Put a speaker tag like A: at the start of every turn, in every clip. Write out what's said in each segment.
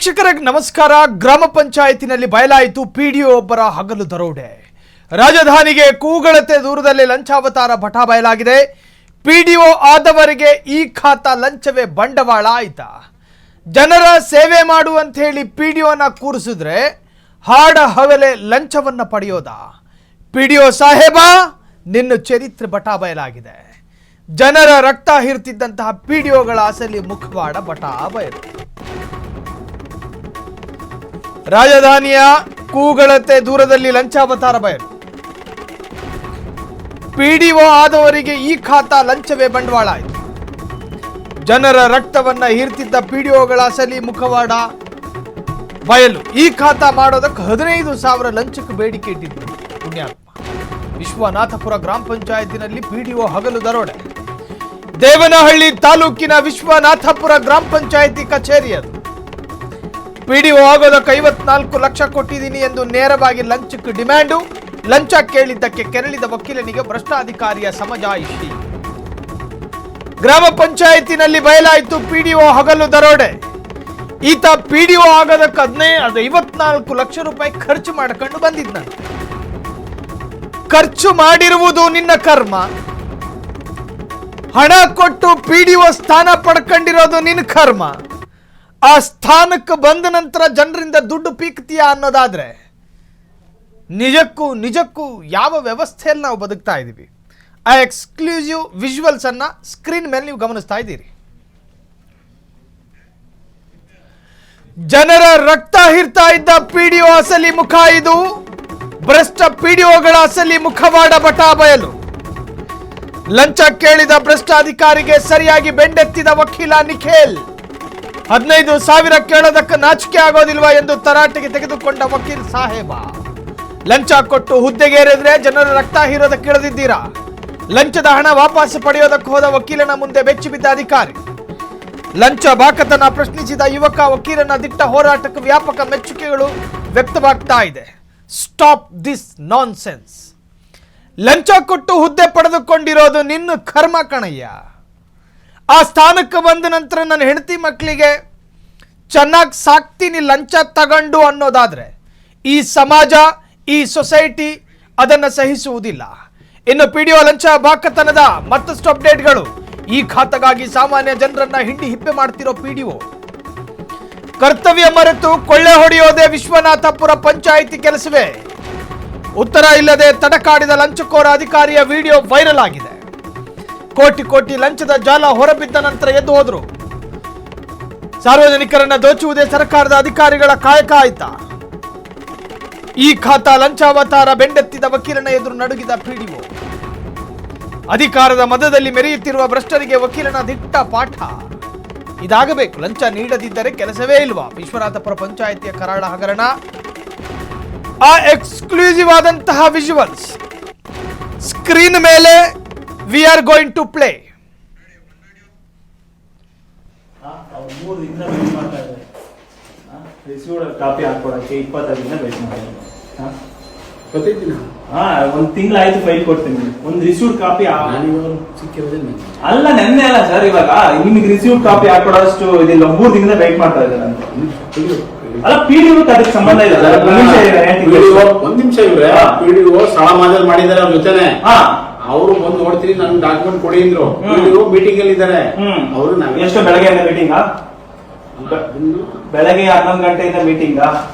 A: ವೀಕ್ಷಕರಿಗೆ ನಮಸ್ಕಾರ. ಗ್ರಾಮ ಪಂಚಾಯತಿನಲ್ಲಿ ಬಯಲಾಯಿತು ಪಿಡಿಒ ಒಬ್ಬರ ಹಗಲು ದರೋಡೆ. ರಾಜಧಾನಿಗೆ ಕೂಗಳತೆ ದೂರದಲ್ಲಿ ಲಂಚಾವತಾರ ಬಟ ಬಯಲಾಗಿದೆ. ಪಿಡಿಒ ಆದವರಿಗೆ ಈ ಖಾತಾ ಲಂಚವೇ ಬಂಡವಾಳ ಆಯ್ತಾ? ಜನರ ಸೇವೆ ಮಾಡುವಂತ ಹೇಳಿ ಪಿಡಿಒನ ಕೂರಿಸಿದ್ರೆ ಹಾಡ ಹಗಲೇ ಲಂಚವನ್ನ ಪಡೆಯೋದಾ? ಪಿಡಿಒ ಸಾಹೇಬ, ನಿನ್ನ ಚರಿತ್ರೆ ಬಟ ಬಯಲಾಗಿದೆ. ಜನರ ರಕ್ತ ಹೀರ್ತಿದ್ದಂತಹ ಪಿಡಿಒಗಳ ಅಸಲಿ ಮುಖವಾಡ ಬಟ ಬಯಲು. ರಾಜಧಾನಿಯ ಕೂಗಳತೆ ದೂರದಲ್ಲಿ ಲಂಚಾವತಾರ ಬಯಲು. ಪಿಡಿಒ ಆದವರಿಗೆ ಈ ಖಾತಾ ಲಂಚವೇ ಬಂಡವಾಳ ಆಯಿತು. ಜನರ ರಕ್ತವನ್ನ ಹೀರ್ತಿದ್ದ ಪಿಡಿಒಗಳ ಅಸಲಿ ಮುಖವಾಡ ಬಯಲು. ಈ ಖಾತಾ ಮಾಡೋದಕ್ಕೆ 15,000 ಲಂಚಕ್ಕೆ ಬೇಡಿಕೆ ಇಟ್ಟಿದ್ರು ಪುಣ್ಯಾತ್ಮ. ವಿಶ್ವನಾಥಪುರ ಗ್ರಾಮ ಪಂಚಾಯತಿನಲ್ಲಿ ಪಿಡಿಒ ಹಗಲು ದರೋಡೆ. ದೇವನಹಳ್ಳಿ ತಾಲೂಕಿನ ವಿಶ್ವನಾಥಪುರ ಗ್ರಾಮ ಪಂಚಾಯತಿ ಕಚೇರಿ ಅದು. ಪಿಡಿಒ ಆಗೋದಕ್ಕೆ 54 ಲಕ್ಷ ಕೊಟ್ಟಿದ್ದೀನಿ ಎಂದು ನೇರವಾಗಿ ಲಂಚಕ್ಕೆ ಡಿಮ್ಯಾಂಡು. ಲಂಚ ಕೇಳಿದ್ದಕ್ಕೆ ಕೆರಳಿದ ವಕೀಲನಿಗೆ ಭ್ರಷ್ಟಾಧಿಕಾರಿಯ ಸಮಜಾಯಿಷಿ. ಗ್ರಾಮ ಪಂಚಾಯತಿನಲ್ಲಿ ಬಯಲಾಯಿತು ಪಿಡಿಒ ಹಗಲು ದರೋಡೆ. ಈತ ಪಿಡಿಒ ಆಗೋದಕ್ಕೆ 54 ಲಕ್ಷ ರೂಪಾಯಿ ಖರ್ಚು ಮಾಡಿಕೊಂಡು ಬಂದಿದ್ದಂತೆ. ಖರ್ಚು ಮಾಡಿರುವುದು ನಿನ್ನ ಕರ್ಮ. ಹಣ ಕೊಟ್ಟು ಪಿಡಿಒ ಸ್ಥಾನ ಪಡ್ಕೊಂಡಿರೋದು ನಿನ್ನ ಕರ್ಮ. ಆ ಸ್ಥಾನಕ್ಕೆ ಬಂದ ನಂತರ ಜನರಿಂದ ದುಡ್ಡು ಪೀಕ್ತೀಯಾ ಅನ್ನೋದಾದ್ರೆ ನಿಜಕ್ಕೂ ಯಾವ ವ್ಯವಸ್ಥೆಯಲ್ಲಿ ನಾವು ಬದುಕ್ತಾ ಇದ್ದೀವಿ? ಆ ಎಕ್ಸ್ಕ್ಲೂಸಿವ್ ವಿಜುವಲ್ಸ್ ಅನ್ನ ಸ್ಕ್ರೀನ್ ಮೇಲೆ ನೀವು ಗಮನಿಸ್ತಾ ಇದ್ದೀರಿ. ಜನರ ರಕ್ತ ಹೀರ್ತಾ ಇದ್ದ ಪಿಡಿಒ ಅಸಲಿ ಮುಖ ಇದು. ಭ್ರಷ್ಟ ಪಿಡಿಒಗಳ ಅಸಲಿ ಮುಖವಾಡ ಬಟ ಬಯಲು. ಲಂಚ ಕೇಳಿದ ಭ್ರಷ್ಟಾಧಿಕಾರಿಗೆ ಸರಿಯಾಗಿ ಬೆಂಡೆತ್ತಿದ ವಕೀಲ ನಿಖೇಲ್. 15,000 ಕೇಳೋದಕ್ಕೆ ನಾಚಿಕೆ ಆಗೋದಿಲ್ವಾ ಎಂದು ತರಾಟೆಗೆ ತೆಗೆದುಕೊಂಡ ವಕೀಲ್ ಸಾಹೇಬ. ಲಂಚ ಕೊಟ್ಟು ಹುದ್ದೆಗೇರಿದ್ರೆ ಜನರ ರಕ್ತ ಹೀರೋದಕ್ಕೆ ಇಳಿದಿದ್ದೀರಾ? ಲಂಚದ ಹಣ ವಾಪಸ್ ಪಡೆಯೋದಕ್ಕೆ ಹೋದ ವಕೀಲನ ಮುಂದೆ ಬೆಚ್ಚಿ ಬಿದ್ದ ಅಧಿಕಾರಿ. ಲಂಚ ಬಾಕತನ ಪ್ರಶ್ನಿಸಿದ ಯುವಕ ವಕೀಲನ ದಿಟ್ಟ ಹೋರಾಟಕ್ಕೆ ವ್ಯಾಪಕ ಮೆಚ್ಚುಗೆಗಳು ವ್ಯಕ್ತವಾಗ್ತಾ ಇದೆ. Stop this nonsense. ಲಂಚ ಕೊಟ್ಟು ಹುದ್ದೆ ಪಡೆದುಕೊಂಡಿರೋದು ನಿನ್ನ ಕರ್ಮ ಕಣಯ್ಯ. ಆ ಸ್ಥಾನಕ್ಕೆ ಬಂದ ನಂತರ ನನ್ನ ಹೆಂಡತಿ ಮಕ್ಕಳಿಗೆ ಚೆನ್ನಾಗಿ ಸಾಕ್ತೀನಿ ಲಂಚ ತಗೊಂಡು ಅನ್ನೋದಾದ್ರೆ ಈ ಸಮಾಜ, ಈ ಸೊಸೈಟಿ ಅದನ್ನು ಸಹಿಸುವುದಿಲ್ಲ. ಇನ್ನು ಪಿಡಿಒ ಲಂಚ ಬಾಕತನದ ಮತ್ತಷ್ಟು ಅಪ್ಡೇಟ್ಗಳು. ಈ ಖಾತೆಗಾಗಿ ಸಾಮಾನ್ಯ ಜನರನ್ನ ಹಿಂಡಿ ಹಿಪ್ಪೆ ಮಾಡ್ತಿರೋ ಪಿಡಿಒ. ಕರ್ತವ್ಯ ಮರೆತು ಕೊಳ್ಳೆ ಹೊಡೆಯೋದೇ ವಿಶ್ವನಾಥಪುರ ಪಂಚಾಯಿತಿ ಕೆಲಸವೇ? ಉತ್ತರ ಇಲ್ಲದೆ ತಡಕಾಡಿದ ಲಂಚಕೋರ ಅಧಿಕಾರಿಯ ವಿಡಿಯೋ ವೈರಲ್ ಆಗಿದೆ. ಕೋಟಿ ಲಂಚದ ಜಾಲ ಹೊರಬಿದ್ದ ನಂತರ ಎದ್ದು ಹೋದ್ರು. ಸಾರ್ವಜನಿಕರನ್ನ ದೋಚುವುದೇ ಸರ್ಕಾರದ ಅಧಿಕಾರಿಗಳ ಕಾಯಕ ಆಯ್ತಾ? ಈ ಖಾತಾ ಲಂಚಾವತಾರ ಬೆಂಡೆತ್ತಿದ ವಕೀಲನ ಎದುರು ನಡುಗಿದ ಪಿಡಿಒ. ಅಧಿಕಾರದ ಮದದಲ್ಲಿ ಮೆರೆಯುತ್ತಿರುವ ಭ್ರಷ್ಟರಿಗೆ ವಕೀಲನ ದಿಟ್ಟ ಪಾಠ. ಇದಾಗಬೇಕು. ಲಂಚ ನೀಡದಿದ್ದರೆ ಕೆಲಸವೇ ಇಲ್ವಾ? ವಿಶ್ವನಾಥಪುರ ಪಂಚಾಯಿತಿಯ ಕರಾಳ ಹಗರಣ. ಆ ಎಕ್ಸ್ಕ್ಲೂಸಿವ್ ಆದಂತಹ ವಿಜುವಲ್ಸ್ ಸ್ಕ್ರೀನ್ ಮೇಲೆ we are going to play.
B: Copy ಹಾಕೊಡಕ್ಕೆ 25 ದಿನ ವೇಟ್ ಮಾಡಿದ್ದೀನಿ. ಒಂದ್ ತಿಂಗಳಾಯ್ತು ಫೈಲ್ ಕೊಡ್ತೀನಿ. ಒಂದು ರಿಸೀವ್ಡ್ ಕಾಪಿ ಅಲ್ಲ, ನೆನ್ನೆ ಅಲ್ಲ ಸರ್. ಇವಾಗ ನಿಮ್ಗೆ ರಿಸೀವ್ಡ್ ಕಾಪಿ ಹಾಕೊಡೋಷ್ಟು ಇದಿಲ್ಲ. 3 ದಿನದಿಂದ ವೇಟ್ ಮಾಡ್ತಾ ಇದ್ದಾರೆ ಅಂತ. ಅಲ್ಲ, ಪಿಡಿಒ ಅದಕ್ಕೆ ಸಂಬಂಧ ಇಲ್ಲ.
C: ಒಂದ್ ನಿಮಿಷ ಇವ್ರೆ, ಪಿಡಿಒ ಸ್ಥಳ ಮಾದರಿ ಮಾಡಿದ್ದಾರೆ ಅವ್ರ ಜೊತೆನೆ. ಅವರು ಬಂದು ನೋಡ್ತೀನಿ, ನನ್ ಡಾಕ್ಯುಮೆಂಟ್ ಕೊಡಿ ಅಂದ್ರು. ಮೀಟಿಂಗ್ ಅಲ್ಲಿ ಇದ್ದಾರೆ ಅವರು.
B: ಎಷ್ಟು ಬೆಳಗ್ಗೆಯಿಂದ ಮೀಟಿಂಗ್? ಬೆಳಗ್ಗೆ 11 ಗಂಟೆಯಿಂದ ಮೀಟಿಂಗ್.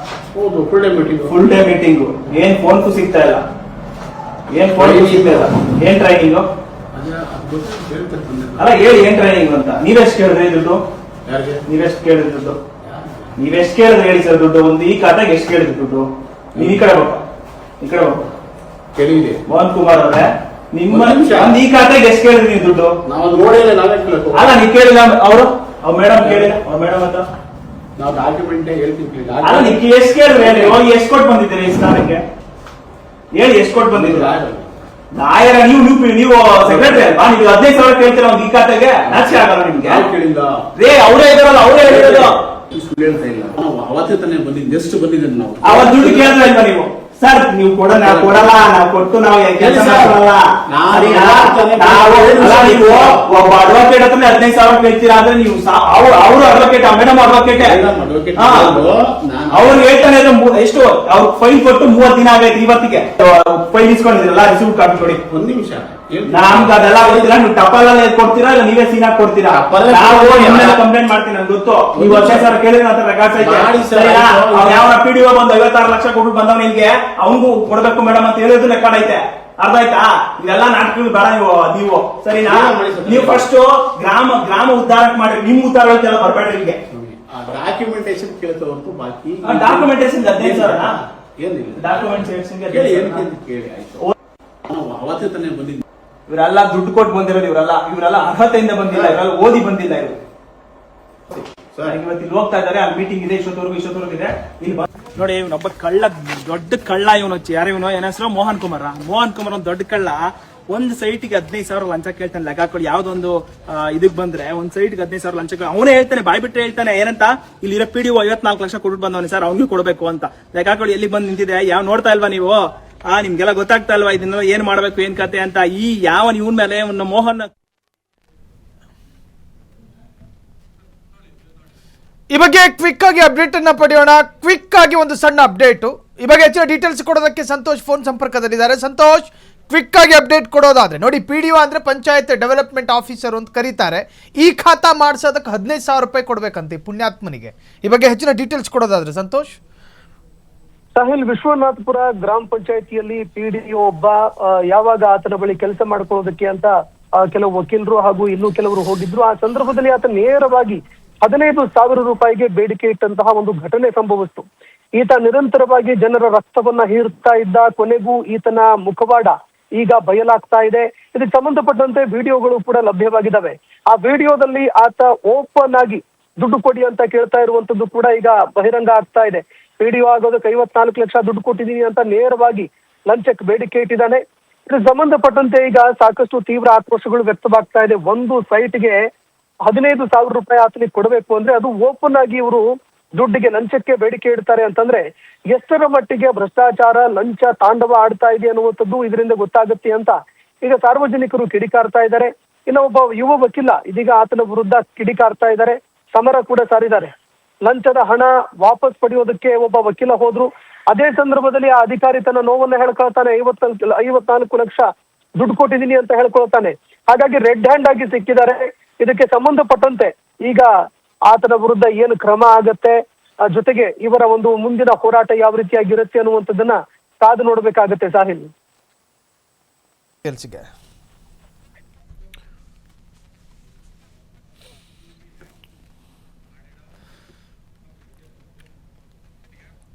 C: ಹೌದು, ಫುಲ್ ಡೇ ಮೀಟಿಂಗ್.
B: ಏನ್ ಫೋನ್ ಸಿಗ್ತಾ ಇಲ್ಲ? ಏನ್ ಟ್ರೈನಿಂಗ್? ಅಲ್ಲ, ಹೇಳಿ ಏನ್ ಟ್ರೈನಿಂಗ್ ಅಂತ. ನೀವೆಷ್ಟು ಕೇಳಿದ್ರಿ ದುಡ್ಡು? ನೀವೆಷ್ಟು ಕೇಳಿದ್ರೆ ಹೇಳಿ ಸರ್ ದುಡ್ಡು. ಒಂದು ಈ ಖಾತೆಗೆ ಎಷ್ಟು ಕೇಳಿದ್ರಿ ದುಡ್ಡು? ನೀವ್ ಈ ಕಡೆ
C: ಕೇಳಿದೆ
B: ಮೋಹನ್ ಕುಮಾರ್ ಅವರೇ, ನಿಮ್ಮ ಈ ಖಾತೆಗೆ ಎಷ್ಟು ಕೇಳಿದ್ರಿ ನೀವು ದುಡ್ಡು?
C: ನಾವು ನೋಡಿಲ್ಲ, ನಾವೇ ಕೇಳಬೇಕು.
B: ಅಲ್ಲ, ನೀವು ಕೇಳಿಲ್ಲ. ಅವರು ಮೇಡಮ್ ಕೇಳಿಲ್ಲ. ಮೇಡಮ್ ಅಂತ
C: ನಾವು ಡಾಕ್ಯುಮೆಂಟ್ ಹೇಳ್ತೀವಿ.
B: ಅಲ್ಲ, ನೀವು ಎಷ್ಟು ಕೇಳಿದ್ರಿ ಹೇಳಿ. ಹೋಗಿ ಎಷ್ಟು ಕೊಟ್ಟು ಬಂದಿದ್ದೀರಿ ಈ ಸ್ಥಾನಕ್ಕೆ? ಹೇಳಿ, ಎಷ್ಟು ಕೊಟ್ಟು ಬಂದಿದ್ದೀರಾ? ನಾಯರ ನೀವು ಸೆಕ್ರೆಟರಿ ಅಲ್ವಾ? ನೀವು 15,000 ಕೇಳ್ತೀರಾ ಒಂದು ಈ ಖಾತೆಗೆ? ನಾಚಿಕೆ ಆಗಲ್ಲ ನಿಮ್ಗೆ?
C: ಕೇಳಿಲ್ಲ
B: ರೇ, ಅವರೇ ಇದಾರಲ್ಲ, ಅವರೇ ಹೇಳಿರೋದು.
C: ಸುಳ್ಳು ಹೇಳ್ತಾ ಇಲ್ಲ. ಅವತ್ತೇ ತಾನೇ ಬಂದಿದ್ದು. ಎಷ್ಟು ಬಂದಿದ್ದೇನೆ ನಾವು.
B: ಅವತ್ತು ದುಡ್ಡು ಕೇಳಿದ್ರೆ ಅಲ್ವಾ ನೀವು? ಸರ್ ನೀವು ನಾವು ಕೊಡಲ್ಲ, ನಾವು ಕೊಟ್ಟು ನಾವು ಕೆಲಸ ಮಾಡಲ್ಲ. ನೀವು ಒಬ್ಬ ಅಡ್ವೊಕೇಟ್ ಹತ್ರ 15,000 ಕೇಳ್ತೀರಾ ಅಂದ್ರೆ ನೀವು ಅವರು ಅಡ್ವೊಕೇಟ್, ಮೇಡಮ್ ಅಡ್ವೊಕೇಟ್ ಅವ್ರು ಹೇಳ್ತಾನೆ ಎಷ್ಟು ಅವ್ರು ಫೈಲ್ ಕೊಟ್ಟು 30 ದಿನ ಆಗೈತೆ. ಇವತ್ತಿಗೆ ಫೈಲ್ ಇಸ್ಕೊಂಡಿದ್ರಲ್ಲ, ರಿಸೀವ್ ಕಾಪಿ ಕೊಡಿ.
C: ಒಂದ್ ನಿಮಿಷ,
B: ನಮ್ಗೆ ಅದೆಲ್ಲ ಗೊತ್ತಿಲ್ಲ. ನೀವು ಟಪಾಲಲ್ಲಿ ಕೊಡ್ತೀರಾ ಇಲ್ಲ ನೀವೇ ಸೀನಾ ಕೊಡ್ತೀರಾ? ನಾವು ಕಂಪ್ಲೇಂಟ್ ಮಾಡ್ತೀನಿ, ನನ್ಗೆ ಗೊತ್ತು. ನೀವು 15,000 ಕೇಳಿದ್ರೆ ಅಂತ ರೆಕಾರ್ಡ್ಸ್ ಐತೆ. ಯಾವ PDO ಬಂದು 56 ಲಕ್ಷ ಕೊಟ್ಟು ಬಂದವ್ ನಿಮ್ಗೆ ಅವನಿಗೂ ಕೊಡ್ಬೇಕು ಮೇಡಮ್ ಅಂತ ಹೇಳಿದ್ರು ರೆಕಾರ್ಡ್ ಐತೆ. ಅರ್ಥ ಆಯ್ತಾ? ಇದೆಲ್ಲ ನಾಟಕಗಳು ಬೇಡ ನೀವು ಸರಿನಾ? ನೀವು ಫಸ್ಟ್ ಗ್ರಾಮ ಉದ್ಧಾರಕ್ಕೆ ಮಾಡಿ, ನಿಮ್ ಉದ್ಧಾರಕ್ಕೆಲ್ಲ ಬರ್ಬೇಡ್ರಿ. ನಿಮ್ಗೆ
C: ಡಾಕ್ಯುಮೆಂಟೇಶನ್ ಕೇಳ್ತಾ ಹೊರತು ಬಾಕಿ
B: ಡಾಕ್ಯುಮೆಂಟೇಶನ್ 15,000
C: ಏನಿಲ್ಲ.
B: ಡಾಕ್ಯುಮೆಂಟೇಶನ್
C: ಕೇಳಿ ಆಯ್ತು. ಅವತ್ತೇ ತಾನೇ ಬಂದಿದ್ದು.
B: ಇವರೆಲ್ಲ ದುಡ್ಡು ಕೊಟ್ಟು ಬಂದಿರೋದು, ಇವರೆಲ್ಲ ಅರ್ಹತೆಯಿಂದ ಬಂದಿಲ್ಲ, ಇವರೆಲ್ಲ ಓದಿ ಬಂದಿಲ್ಲ. ಇವರು ಇವತ್ತು ಇಲ್ಲಿ ಹೋಗ್ತಾ ಇದ್ದಾರೆ, ಅಲ್ಲಿ ಮೀಟಿಂಗ್ ಇದೆ, ಇಷ್ಟೊತ್ತವರೆಗೂ ಇದೆ. ಇಲ್ಲಿ ನೋಡಿ, ಇವನೊಬ್ಬ ಕಳ್ಳ, ದೊಡ್ಡ ಕಳ್ಳ. ಇವನು ಯಾರು? ಇವನು ಏನ ಹೆಸರು? ಮೋಹನ್ ಕುಮಾರ್ ಒಂದು ದೊಡ್ಡ ಕಳ್ಳ. ಒಂದ್ ಸೈಟ್ಗೆ 15,000 ಲಂಚ ಕೇಳ್ತಾನೆ. ಲೆಕ್ಕ ಹಾಕೊಳ್ಳಿ, ಯಾವ್ದೊಂದು ಇದಕ್ ಬಂದ್ರೆ ಒಂದ್ ಸೈಟ್ಗೆ 15,000 ಲಂಚ. ಅವನೇ ಹೇಳ್ತಾನೆ, ಬಾಯ್ಬಿಟ್ರೆ ಹೇಳ್ತಾನೆ ಏನಂತ, ಇಲ್ಲಿರೋ PDO 54 ಲಕ್ಷ ಕೊಟ್ಟು ಬಂದವನೇ ಸರ್, ಅವ್ನಿಗೂ ಕೊಡ್ಬೇಕು ಅಂತ. ಲೆಕ್ಕ ಹಾಕೊಳ್ಳಿ, ಎಲ್ಲಿ ಬಂದು ನಿಂತಿದೆ. ಯಾವ ನೋಡ್ತಾ ಇಲ್ವಾ ನೀವು? ನಿಮ್ಗೆಲ್ಲ ಗೊತ್ತಾಗ್ತಾ ಇಲ್ವಾ ಇದನ್ನೆಲ್ಲ ಏನ್ ಮಾಡ್ಬೇಕು, ಏನ್ ಕತೆ ಅಂತ? ಈ ಇವನ್ ಮೇಲೆ ಮೋಹನ್.
A: ಈ ಬಗ್ಗೆ ಕ್ವಿಕ್ ಆಗಿ ಅಪ್ಡೇಟ್ ಅನ್ನ ಪಡೆಯೋಣ. ಕ್ವಿಕ್ ಆಗಿ ಒಂದು ಸಣ್ಣ ಅಪ್ಡೇಟ್. ಈ ಬಗ್ಗೆ ಹೆಚ್ಚಿನ ಡೀಟೇಲ್ಸ್ ಕೊಡೋದಕ್ಕೆ ಸಂತೋಷ್ ಫೋನ್ ಸಂಪರ್ಕದಲ್ಲಿದ್ದಾರೆ. ಸಂತೋಷ್, ಕ್ವಿಕ್ ಆಗಿ ಅಪ್ಡೇಟ್ ಕೊಡೋದಾದ್ರೆ ನೋಡಿ, PDO ಅಂದ್ರೆ ಪಂಚಾಯತ್ ಡೆವಲಪ್ಮೆಂಟ್ ಆಫೀಸರ್ ಅಂತ ಕರೀತಾರೆ. ಈ ಖಾತಾ ಮಾಡಿಸೋದಕ್ಕೆ 15,000 ರೂಪಾಯಿ ಕೊಡ್ಬೇಕಂತೆ ಪುಣ್ಯಾತ್ಮನಿಗೆ. ಈ ಬಗ್ಗೆ ಹೆಚ್ಚಿನ ಡೀಟೇಲ್ಸ್ ಕೊಡೋದಾದ್ರೆ ಸಂತೋಷ್.
D: ಸಾಹಿಲ್, ವಿಶ್ವನಾಥಪುರ ಗ್ರಾಮ ಪಂಚಾಯತಿಯಲ್ಲಿ PDO ಒಬ್ಬ ಯಾವಾಗ ಆತನ ಬಳಿ ಕೆಲಸ ಮಾಡ್ಕೊಳ್ಳೋದಕ್ಕೆ ಅಂತ ಕೆಲವು ವಕೀಲರು ಹಾಗೂ ಇನ್ನೂ ಕೆಲವರು ಹೋಗಿದ್ರು. ಆ ಸಂದರ್ಭದಲ್ಲಿ ಆತ ನೇರವಾಗಿ 15,000 ರೂಪಾಯಿಗೆ ಬೇಡಿಕೆ ಇಟ್ಟಂತಹ ಒಂದು ಘಟನೆ ಸಂಭವಿಸಿತು. ಈತ ನಿರಂತರವಾಗಿ ಜನರ ರಕ್ತವನ್ನ ಹೀರ್ತಾ ಇದ್ದ. ಕೊನೆಗೂ ಈತನ ಮುಖವಾಡ ಈಗ ಬಯಲಾಗ್ತಾ ಇದೆ. ಇದಕ್ಕೆ ಸಂಬಂಧಪಟ್ಟಂತೆ ವಿಡಿಯೋಗಳು ಕೂಡ ಲಭ್ಯವಾಗಿದ್ದಾವೆ. ಆ ವಿಡಿಯೋದಲ್ಲಿ ಆತ ಓಪನ್ ಆಗಿ ದುಡ್ಡು ಕೊಡಿ ಅಂತ ಕೇಳ್ತಾ ಇರುವಂತದ್ದು ಕೂಡ ಈಗ ಬಹಿರಂಗ ಆಗ್ತಾ ಇದೆ. PDO ಆಗೋದಕ್ಕೆ 54 ಲಕ್ಷ ದುಡ್ಡು ಕೊಟ್ಟಿದ್ದೀನಿ ಅಂತ ನೇರವಾಗಿ ಲಂಚಕ್ಕೆ ಬೇಡಿಕೆ ಇಟ್ಟಿದ್ದಾನೆ. ಇದಕ್ಕೆ ಸಂಬಂಧಪಟ್ಟಂತೆ ಈಗ ಸಾಕಷ್ಟು ತೀವ್ರ ಆಕ್ರೋಶಗಳು ವ್ಯಕ್ತವಾಗ್ತಾ ಇದೆ. ಒಂದು ಸೈಟ್ಗೆ 15,000 ರೂಪಾಯಿ ಆತನಿಗೆ ಕೊಡಬೇಕು ಅಂದ್ರೆ ಅದು ಓಪನ್ ಆಗಿ ಇವರು ದುಡ್ಡಿಗೆ ಲಂಚಕ್ಕೆ ಬೇಡಿಕೆ ಇಡ್ತಾರೆ ಅಂತಂದ್ರೆ ಎಷ್ಟರ ಮಟ್ಟಿಗೆ ಭ್ರಷ್ಟಾಚಾರ, ಲಂಚ ತಾಂಡವ ಆಡ್ತಾ ಇದೆ ಅನ್ನುವಂಥದ್ದು ಇದರಿಂದ ಗೊತ್ತಾಗುತ್ತೆ ಅಂತ ಈಗ ಸಾರ್ವಜನಿಕರು ಕಿಡಿಕಾರ್ತಾ ಇದ್ದಾರೆ. ಇನ್ನು ಒಬ್ಬ ಯುವ ವಕೀಲ ಇದೀಗ ಆತನ ವಿರುದ್ಧ ಕಿಡಿಕಾರ್ತಾ ಇದ್ದಾರೆ, ಸಮರ ಕೂಡ ಸಾರಿದ್ದಾರೆ. ಲಂಚದ ಹಣ ವಾಪಸ್ ಪಡೆಯೋದಕ್ಕೆ ಒಬ್ಬ ವಕೀಲ ಹೋದ್ರು. ಅದೇ ಸಂದರ್ಭದಲ್ಲಿ ಆ ಅಧಿಕಾರಿ ತನ್ನ ನೋವನ್ನ ಹೇಳ್ಕೊಳ್ತಾನೆ. 54 ಲಕ್ಷ ದುಡ್ಡು ಕೊಟ್ಟಿದ್ದೀನಿ ಅಂತ ಹೇಳ್ಕೊಳ್ತಾನೆ. ಹಾಗಾಗಿ ರೆಡ್ ಹ್ಯಾಂಡ್ ಆಗಿ ಸಿಕ್ಕಿದ್ದಾರೆ. ಇದಕ್ಕೆ ಸಂಬಂಧಪಟ್ಟಂತೆ ಈಗ ಆತನ ವಿರುದ್ಧ ಏನು ಕ್ರಮ ಆಗತ್ತೆ, ಜೊತೆಗೆ ಇವರ ಒಂದು ಮುಂದಿನ ಹೋರಾಟ ಯಾವ ರೀತಿಯಾಗಿರುತ್ತೆ ಅನ್ನುವಂಥದ್ದನ್ನ ಕಾದು ನೋಡ್ಬೇಕಾಗತ್ತೆ ಸಾಹಿಲ್.